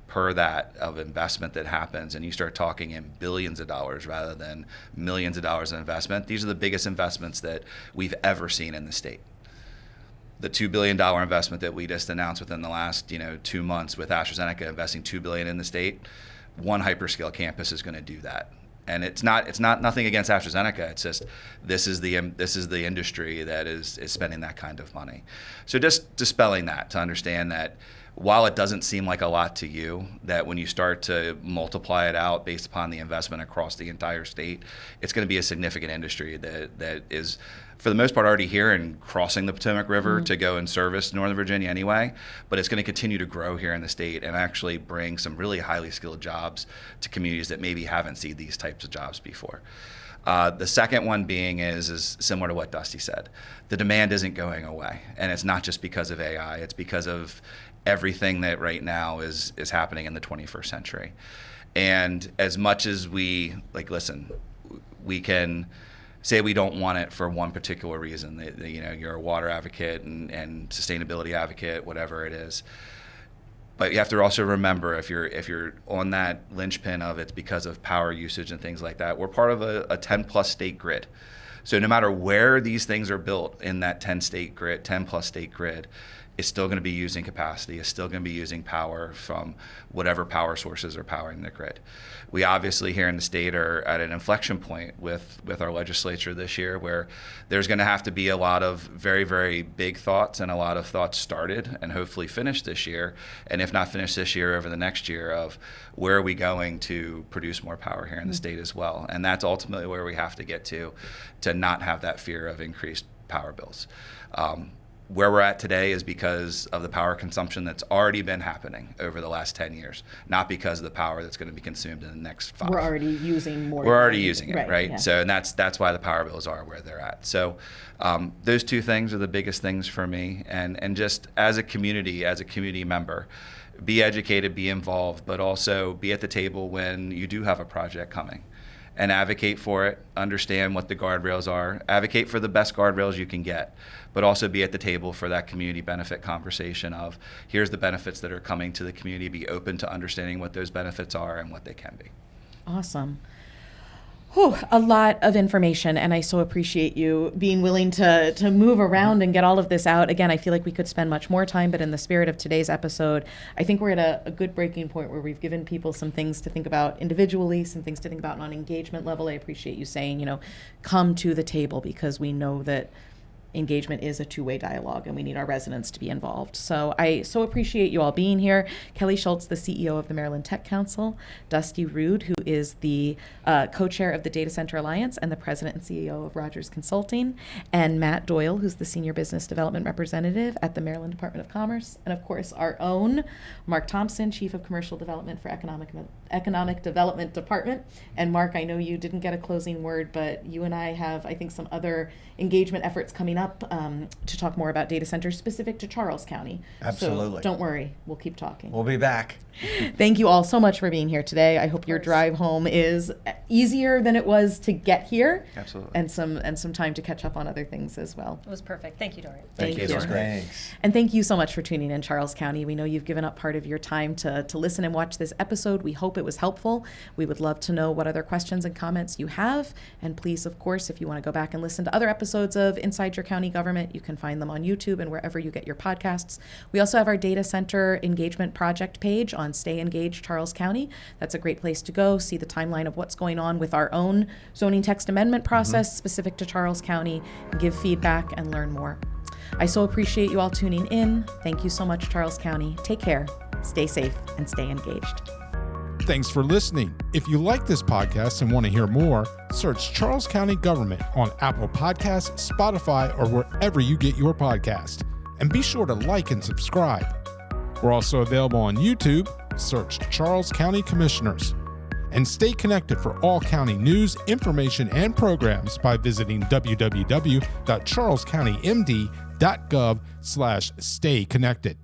per that of investment that happens, and you start talking in billions of dollars rather than millions of dollars of investment, these are the biggest investments that we've ever seen in the state. The $2 billion investment that we just announced within the last 2 months with AstraZeneca investing $2 billion in the state, one hyperscale campus is going to do that. And it's not nothing against AstraZeneca. It's just this is the industry that is spending that kind of money. So just dispelling that to understand that while it doesn't seem like a lot to you, that when you start to multiply it out based upon the investment across the entire state, it's going to be a significant industry that is, for the most part, already here and crossing the Potomac River to go and service Northern Virginia anyway, but it's going to continue to grow here in the state and actually bring some really highly skilled jobs to communities that maybe haven't seen these types of jobs before. The second one being is similar to what Dusty said. The demand isn't going away, and it's not just because of AI, it's because of everything that right now is happening in the 21st century. And as much as we can say we don't want it for one particular reason, that you're a water advocate and sustainability advocate, whatever it is. But you have to also remember, if you're on that linchpin of it's because of power usage and things like that, we're part of a 10-plus state grid. So no matter where these things are built in that 10-plus state grid, it's still going to be using capacity. It's still going to be using power from whatever power sources are powering the grid. We obviously here in the state are at an inflection point with our legislature this year where there's going to have to be a lot of very, very big thoughts and a lot of thoughts started and hopefully finished this year. And if not finished this year, over the next year of where are we going to produce more power here in the state as well. And that's ultimately where we have to get to not have that fear of increased power bills. Where we're at today is because of the power consumption that's already been happening over the last 10 years, not because of the power that's going to be consumed in the next 5. We're already using more. We're already using it, right? Yeah. So, and that's why the power bills are where they're at. So those two things are the biggest things for me. And just as a community member, be educated, be involved, but also be at the table when you do have a project coming. And advocate for it, understand what the guardrails are, advocate for the best guardrails you can get, but also be at the table for that community benefit conversation of here's the benefits that are coming to the community, be open to understanding what those benefits are and what they can be. Awesome. Whew, a lot of information, and I so appreciate you being willing to move around and get all of this out. Again, I feel like we could spend much more time, but in the spirit of today's episode, I think we're at a good breaking point where we've given people some things to think about individually, some things to think about on an engagement level. I appreciate you saying, come to the table, because we know that engagement is a two-way dialogue and we need our residents to be involved. So I so appreciate you all being here. Kelly Schultz, the CEO of the Maryland Tech Council, Dusty Rude, who is the co-chair of the Data Center Alliance and the president and CEO of Rogers Consulting, and Matt Doyle, who's the senior business development representative at the Maryland Department of Commerce, and of course our own Mark Thompson, chief of commercial development for Economic Development Department. And Mark, I know you didn't get a closing word, but you and I have, I think, some other engagement efforts coming up up to talk more about data centers specific to Charles County. Absolutely. So don't worry, we'll keep talking. We'll be back. Thank you all so much for being here today. I hope your drive home is easier than it was to get here. Absolutely. And some time to catch up on other things as well. It was perfect. Thank you, Doria. Thank you. Thanks. And thank you so much for tuning in, Charles County. We know you've given up part of your time to listen and watch this episode. We hope it was helpful. We would love to know what other questions and comments you have. And please, of course, if you want to go back and listen to other episodes of Inside Your County Government, you can find them on YouTube and wherever you get your podcasts. We also have our data center engagement project page on Stay Engaged Charles County. That's a great place to go, see the timeline of what's going on with our own zoning text amendment process specific to Charles County, give feedback, and learn more. I so appreciate you all tuning in. Thank you so much, Charles County. Take care, stay safe, and stay engaged. Thanks for listening. If you like this podcast and want to hear more, search Charles County Government on Apple Podcasts, Spotify, or wherever you get your podcast. And be sure to like and subscribe. We're also available on YouTube. Search Charles County Commissioners. And stay connected for all county news, information, and programs by visiting www.charlescountymd.gov/stay connected.